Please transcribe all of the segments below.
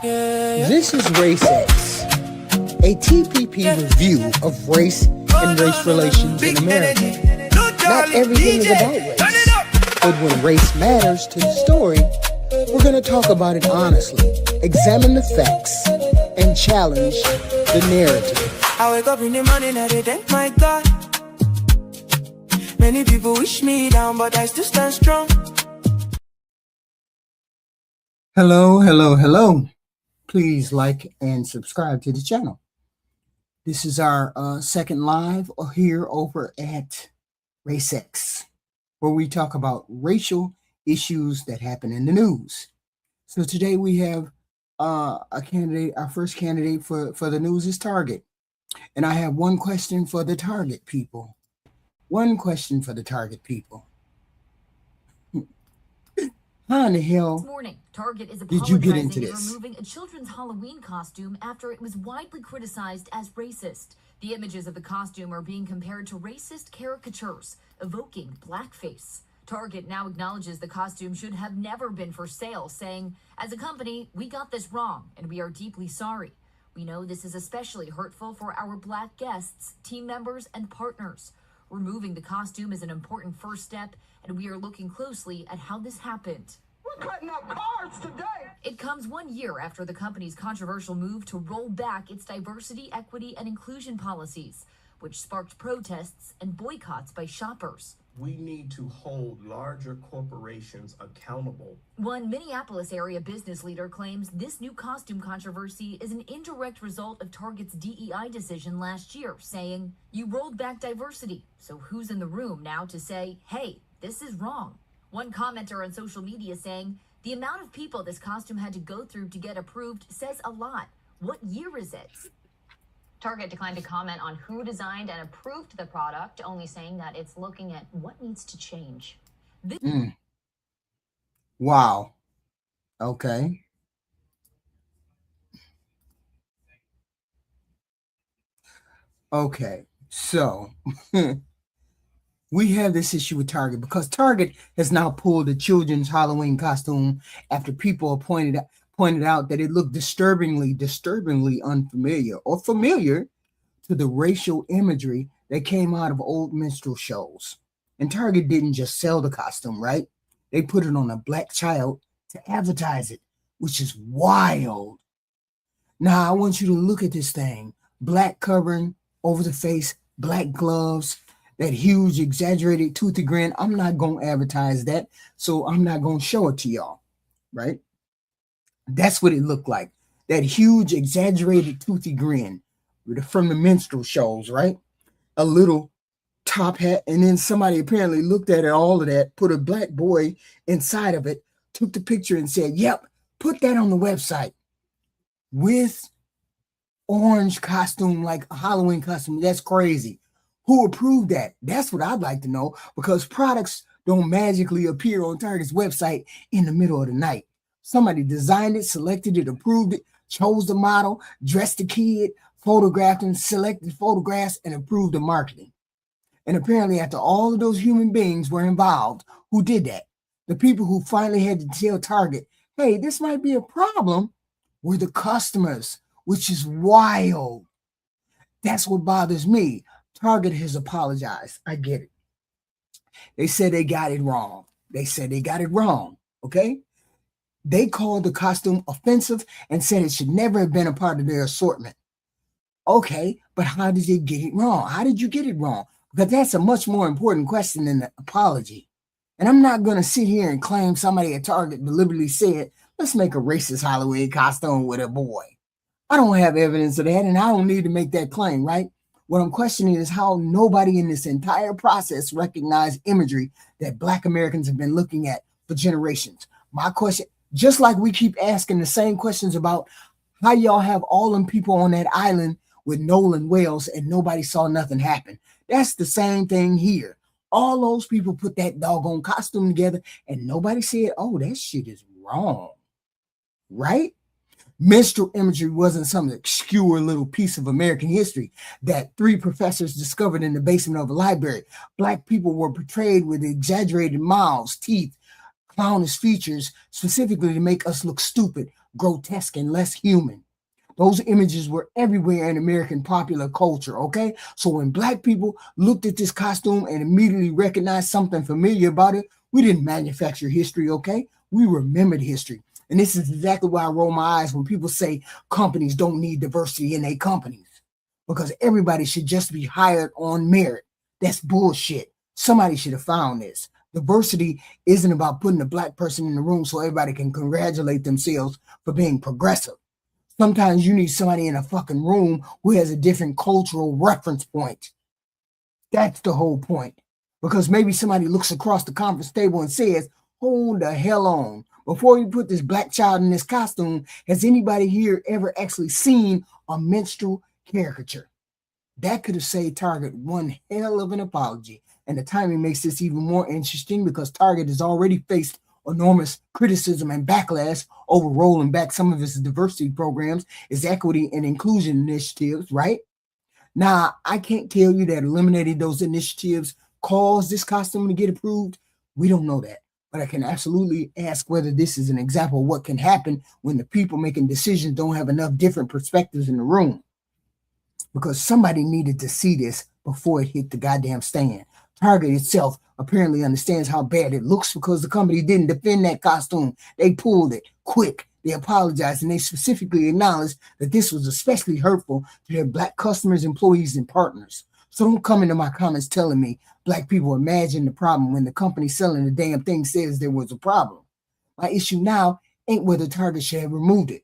This is RACEX, a TPP review of race and race relations in America. Not everything is about race, but when race matters to the story, we're going to talk about it honestly, examine the facts, and challenge the narrative. I wake up in the morning and I thank my God. Many people wish me down, but I still stand strong. Hello. Please like and subscribe to the channel. This is our second live here over at RACEX, where we talk about racial issues that happen in the news. So today we have our first candidate for the news is Target. And I have one question for the Target people. How in the hell this morning, Target is did you get into apologizing this? and removing a children's Halloween costume after it was widely criticized as racist. The images of the costume are being compared to racist caricatures, evoking blackface. Target now acknowledges the costume should have never been for sale, saying, "As a company, we got this wrong, and we are deeply sorry. We know this is especially hurtful for our Black guests, team members, and partners. Removing the costume is an important first step, and we are looking closely at how this happened." We're cutting up cards today. It comes 1 year after the company's controversial move to roll back its diversity, equity, and inclusion policies, which sparked protests and boycotts by shoppers. We need to hold larger corporations accountable. One Minneapolis area business leader claims this new costume controversy is an indirect result of Target's DEI decision last year, saying, "You rolled back diversity, so who's in the room now to say, hey, this is wrong?" One commenter on social media saying, "The amount of people this costume had to go through to get approved says a lot. What year is it?" Target declined to comment on who designed and approved the product, only saying that it's looking at what needs to change. Wow. Okay. So we have this issue with Target because Target has now pulled the children's Halloween costume after people pointed out that it looked disturbingly unfamiliar or familiar to the racial imagery that came out of old minstrel shows. And Target didn't just sell the costume, right? They put it on a black child to advertise it, which is wild. Now, I want you to look at this thing. Black covering over the face, black gloves, that huge exaggerated toothy grin. I'm not going to advertise that, so I'm not going to show it to y'all, right? That's what it looked like. That huge exaggerated toothy grin from the minstrel shows, right? A little top hat, and then somebody apparently looked at it, all of that, put a black boy inside of it, took the picture and said, "Yep, put that on the website," with orange costume, like a Halloween costume. That's crazy. Who approved that? That's what I'd like to know, because products don't magically appear on Target's website in the middle of the night. Somebody designed it, selected it, approved it, chose the model, dressed the kid, photographed him, selected photographs, and approved the marketing. And apparently, after all of those human beings were involved, who did that? The people who finally had to tell Target, "Hey, this might be a problem," were the customers, which is wild. That's what bothers me. Target has apologized. I get it. They said they got it wrong. Okay? They called the costume offensive and said it should never have been a part of their assortment. Okay, but how did they get it wrong? How did you get it wrong? Because that's a much more important question than the apology. And I'm not going to sit here and claim somebody at Target deliberately said, "Let's make a racist Halloween costume with a boy." I don't have evidence of that, and I don't need to make that claim, right? What I'm questioning is how nobody in this entire process recognized imagery that Black Americans have been looking at for generations. My question, just like we keep asking the same questions about how y'all have all them people on that island with Nolan Wales and nobody saw nothing happen. That's the same thing here. All those people put that doggone costume together and nobody said, "Oh, that shit is wrong," right? Minstrel imagery wasn't some obscure little piece of American history that 3 professors discovered in the basement of a library. Black people were portrayed with exaggerated mouths, teeth, clownish features specifically to make us look stupid, grotesque, and less human. Those images were everywhere in American popular culture, okay? So when black people looked at this costume and immediately recognized something familiar about it, we didn't manufacture history, okay? We remembered history. And this is exactly why I roll my eyes when people say companies don't need diversity in their companies, because everybody should just be hired on merit. That's bullshit. Somebody should have found this. Diversity isn't about putting a black person in the room so everybody can congratulate themselves for being progressive. Sometimes you need somebody in a fucking room who has a different cultural reference point. That's the whole point. Because maybe somebody looks across the conference table and says, hold the hell on. Before you put this black child in this costume, has anybody here ever actually seen a minstrel caricature? That could have saved Target one hell of an apology. And the timing makes this even more interesting because Target has already faced enormous criticism and backlash over rolling back some of its diversity programs, its equity and inclusion initiatives, right? Now, I can't tell you that eliminating those initiatives caused this costume to get approved. We don't know that. But I can absolutely ask whether this is an example of what can happen when the people making decisions don't have enough different perspectives in the room. Because somebody needed to see this before it hit the goddamn stand. Target itself apparently understands how bad it looks because the company didn't defend that costume. They pulled it quick. They apologized and they specifically acknowledged that this was especially hurtful to their black customers, employees, and partners. So don't come into my comments telling me black people imagine the problem when the company selling the damn thing says there was a problem. My issue now ain't whether Target should have removed it.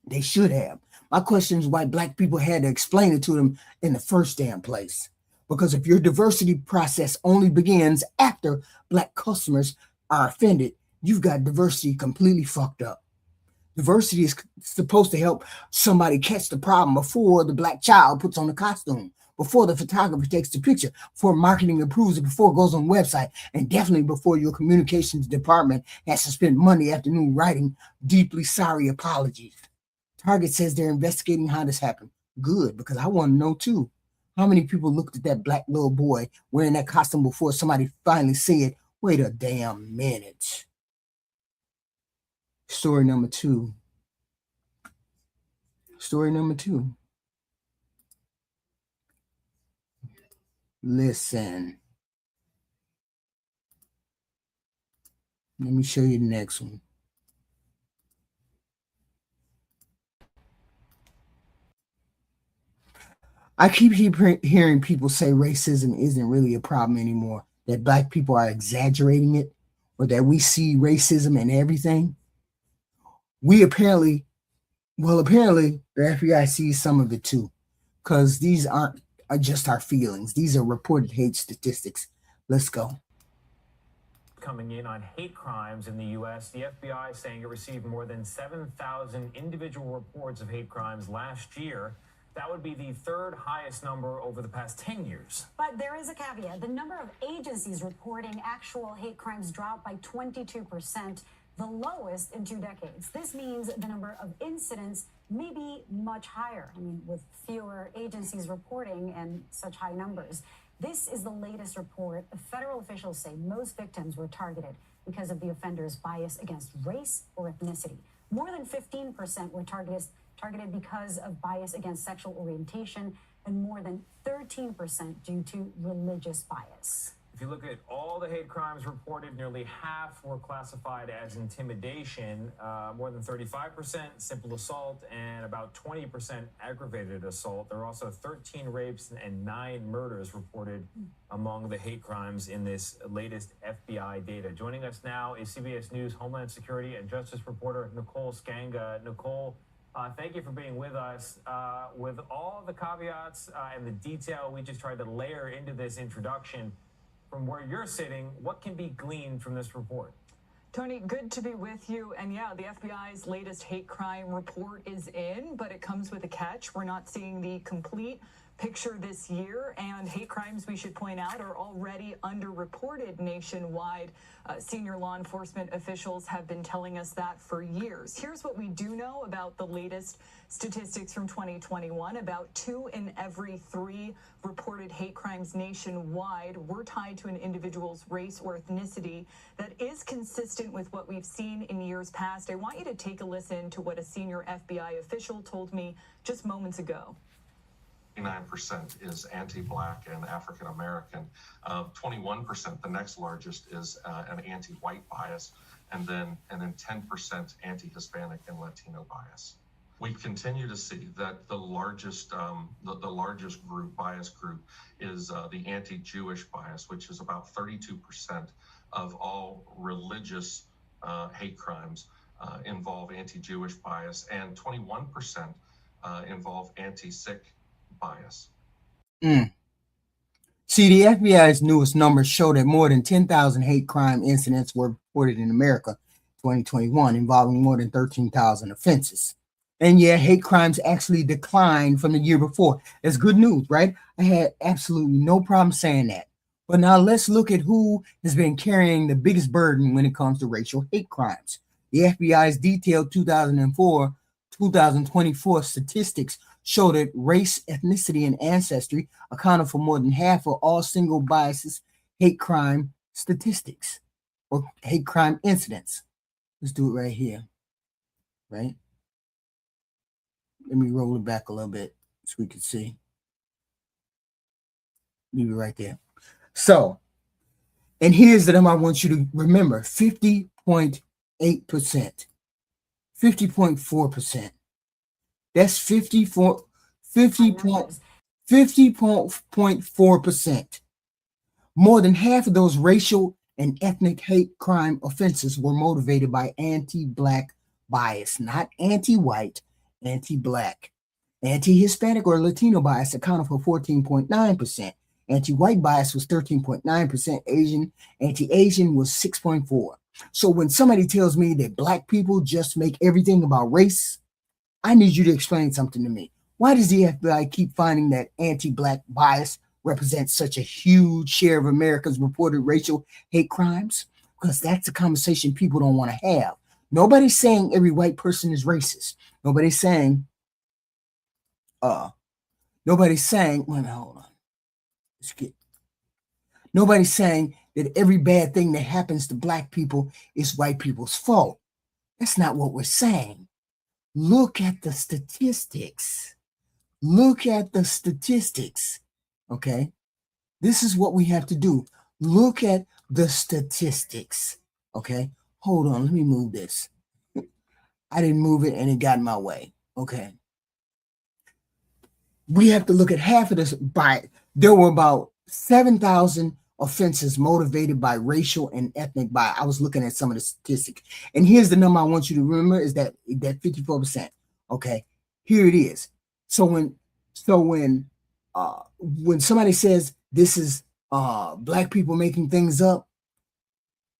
They should have. My question is why black people had to explain it to them in the first damn place. Because if your diversity process only begins after black customers are offended, you've got diversity completely fucked up. Diversity is supposed to help somebody catch the problem before the black child puts on the costume, before the photographer takes the picture, before marketing approves it, before it goes on the website, and definitely before your communications department has to spend Monday afternoon writing deeply sorry apologies. Target says they're investigating how this happened. Good, because I want to know too. How many people looked at that black little boy wearing that costume before somebody finally said, wait a damn minute. Story number two. Listen. Let me show you the next one. I keep hearing people say racism isn't really a problem anymore, that black people are exaggerating it, or that we see racism in everything. Apparently the FBI sees some of it too, because these are just our feelings. These are reported hate statistics. Let's go. Coming in on hate crimes in the U.S., the FBI saying it received more than 7,000 individual reports of hate crimes last year. That would be the third highest number over the past 10 years. But there is a caveat. The number of agencies reporting actual hate crimes dropped by 22%, the lowest in 2 decades. This means the number of incidents may be much higher. I mean, with fewer agencies reporting and such high numbers. This is the latest report. Federal officials say most victims were targeted because of the offender's bias against race or ethnicity. More than 15% were targeted because of bias against sexual orientation, and more than 13% due to religious bias. If you look at all the hate crimes reported, nearly half were classified as intimidation, more than 35% simple assault, and about 20% aggravated assault. There are also 13 rapes and 9 murders reported among the hate crimes in this latest FBI data. Joining us now is CBS News Homeland Security and Justice reporter Nicole Skanga. Nicole, thank you for being with us. With all the caveats and the detail we just tried to layer into this introduction, from where you're sitting, what can be gleaned from this report? Tony, good to be with you. And yeah, the FBI's latest hate crime report is in, but it comes with a catch. We're not seeing the complete picture this year, and hate crimes, we should point out, are already underreported nationwide. Senior law enforcement officials have been telling us that for years. Here's what we do know about the latest statistics from 2021. About 2 in every 3 reported hate crimes nationwide were tied to an individual's race or ethnicity. That is consistent with what we've seen in years past. I want you to take a listen to what a senior FBI official told me just moments ago. 29% is anti-Black and African-American. 21%, the next largest, is an anti-white bias, and then 10% anti-Hispanic and Latino bias. We continue to see that the largest bias group is the anti-Jewish bias, which is about 32% of all religious hate crimes involve anti-Jewish bias, and 21% involve anti-Sikh bias. See, the FBI's newest numbers show that more than 10,000 hate crime incidents were reported in America in 2021, involving more than 13,000 offenses. And yeah, hate crimes actually declined from the year before. That's good news, right? I had absolutely no problem saying that. But now let's look at who has been carrying the biggest burden when it comes to racial hate crimes. The FBI's detailed 2024 statistics show that race, ethnicity, and ancestry accounted for more than half of all single biases hate crime statistics or hate crime incidents. Let's do it right here, right? Let me roll it back a little bit so we can see. Leave it right there. So, and here's the number I want you to remember: 50.8%, 50.4%. That's 50.4%. More than half of those racial and ethnic hate crime offenses were motivated by anti-Black bias, not anti-white, anti-Black. Anti-Hispanic or Latino bias accounted for 14.9%. Anti-white bias was 13.9%. Anti-Asian was 6.4%. So when somebody tells me that Black people just make everything about race, I need you to explain something to me. Why does the FBI keep finding that anti-Black bias represents such a huge share of America's reported racial hate crimes? Because that's a conversation people don't want to have. Nobody's saying every white person is racist. Nobody's saying, hold on. Nobody's saying that every bad thing that happens to Black people is white people's fault. That's not what we're saying. Look at the statistics. Look at the statistics. Okay? This is what we have to do. Look at the statistics. Okay? Hold on. Let me move this. I didn't move it and it got in my way. Okay. We have to look at half of this. There were about 7,000 offenses motivated by racial and ethnic bias. I was looking at some of the statistics. And here's the number I want you to remember is that 54%. Okay, here it is. So when somebody says this is Black people making things up,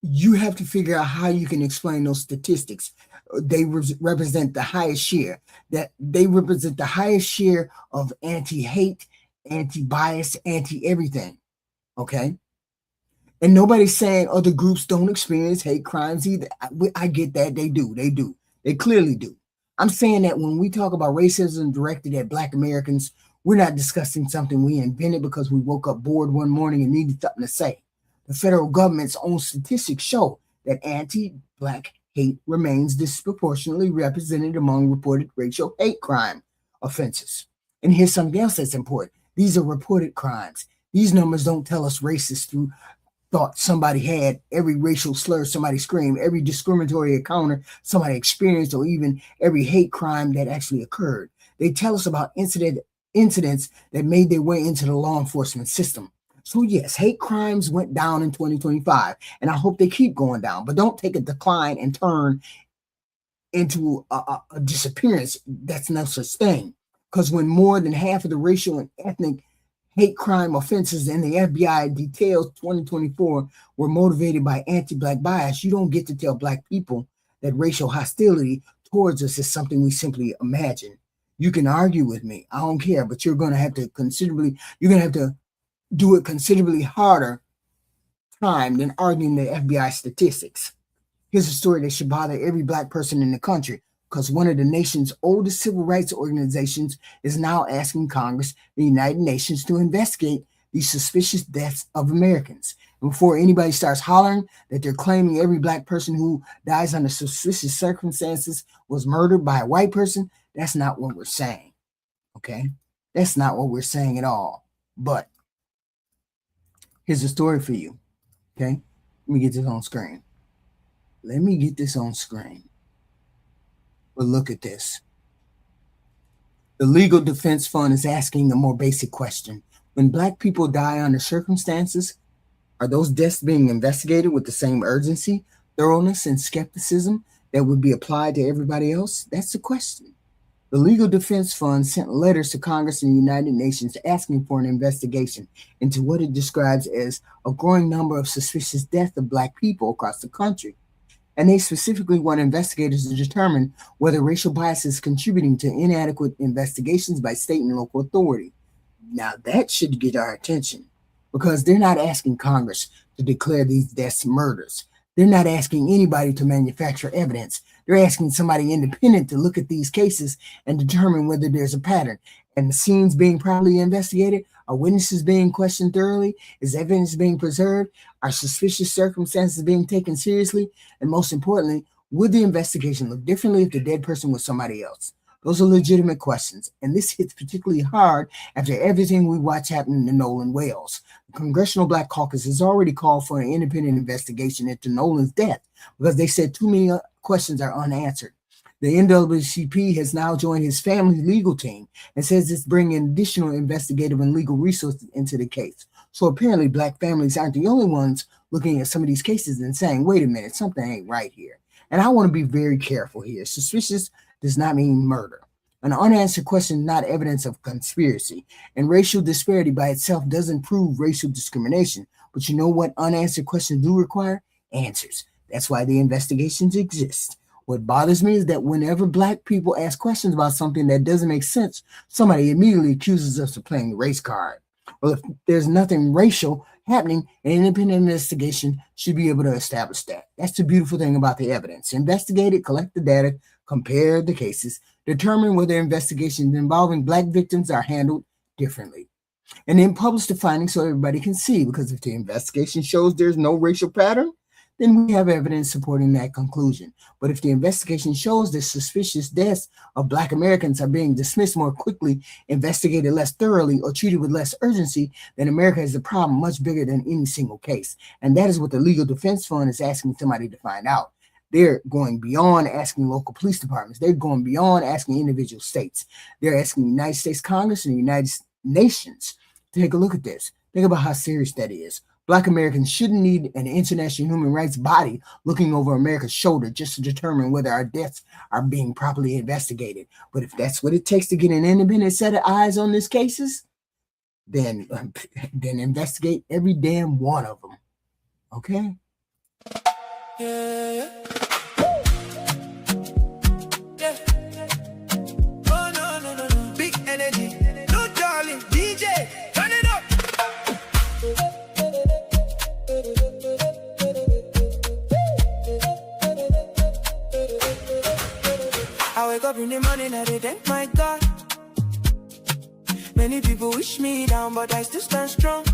you have to figure out how you can explain those statistics. They represent the highest share. That they represent the highest share of anti-hate, anti-bias, anti-everything. Okay? And nobody's saying other groups don't experience hate crimes either. I get that. They do. They clearly do. I'm saying that when we talk about racism directed at Black Americans, we're not discussing something we invented because we woke up bored one morning and needed something to say. The federal government's own statistics show that anti-Black hate remains disproportionately represented among reported racial hate crime offenses. And here's something else that's important. These are reported crimes. These numbers don't tell us racist thought somebody had, every racial slur somebody screamed, every discriminatory encounter somebody experienced, or even every hate crime that actually occurred. They tell us about incidents that made their way into the law enforcement system. So yes, hate crimes went down in 2025, and I hope they keep going down, but don't take a decline and turn into a disappearance. That's no such thing. Because when more than half of the racial and ethnic hate crime offenses in the FBI details 2024 were motivated by anti-Black bias, you don't get to tell Black people that racial hostility towards us is something we simply imagine. You can argue with me. I don't care, but you're going to have to do it considerably harder time than arguing the FBI statistics. Here's a story that should bother every black person in the country, because one of the nation's oldest civil rights organizations is now asking Congress, the United Nations, to investigate these suspicious deaths of Americans. And before anybody starts hollering that they're claiming every black person who dies under suspicious circumstances was murdered by a white person, that's not what we're saying. Okay? That's not what we're saying at all. But here's a story for you. Okay? Let me get this on screen. But look at this. The Legal Defense Fund is asking a more basic question. When black people die under circumstances, are those deaths being investigated with the same urgency, thoroughness, and skepticism that would be applied to everybody else? That's the question. The Legal Defense Fund sent letters to Congress and the United Nations asking for an investigation into what it describes as a growing number of suspicious deaths of black people across the country. And they specifically want investigators to determine whether racial bias is contributing to inadequate investigations by state and local authority. Now that should get our attention, because they're not asking Congress to declare these deaths murders. They're not asking anybody to manufacture evidence. They're asking somebody independent to look at these cases and determine whether there's a pattern. And the scenes being properly investigated? Are witnesses being questioned thoroughly? Is evidence being preserved? Are suspicious circumstances being taken seriously? And most importantly, would the investigation look differently if the dead person was somebody else? Those are legitimate questions, and this hits particularly hard after everything we watch happen in Nolan, Wales. The Congressional Black Caucus has already called for an independent investigation into Nolan's death because they said too many questions are unanswered. The NAACP has now joined his family's legal team and says it's bringing additional investigative and legal resources into the case. So apparently black families aren't the only ones looking at some of these cases and saying, wait a minute, something ain't right here. And I want to be very careful here. Suspicious does not mean murder. An unanswered question is not evidence of conspiracy, and racial disparity by itself doesn't prove racial discrimination. But you know what unanswered questions do require? Answers. That's why the investigations exist. What bothers me is that whenever black people ask questions about something that doesn't make sense, somebody immediately accuses us of playing the race card. Well, if there's nothing racial happening, an independent investigation should be able to establish that. That's the beautiful thing about the evidence. Investigate it, collect the data, compare the cases, determine whether investigations involving black victims are handled differently, and then publish the findings so everybody can see, because if the investigation shows there's no racial pattern, then we have evidence supporting that conclusion. But if the investigation shows that suspicious deaths of black Americans are being dismissed more quickly, investigated less thoroughly, or treated with less urgency, then America has a problem much bigger than any single case. And that is what the Legal Defense Fund is asking somebody to find out. They're going beyond asking local police departments. They're going beyond asking individual states. They're asking the United States Congress and the United Nations to take a look at this. Think about how serious that is. Black Americans shouldn't need an international human rights body looking over America's shoulder just to determine whether our deaths are being properly investigated. But if that's what it takes to get an independent set of eyes on these cases, then investigate every damn one of them. Okay? Yeah. Yeah. Oh, no. Big energy. No darling. DJ, turn it up. I wake up in the morning and I thank my God. Many people wish me down, but I still stand strong.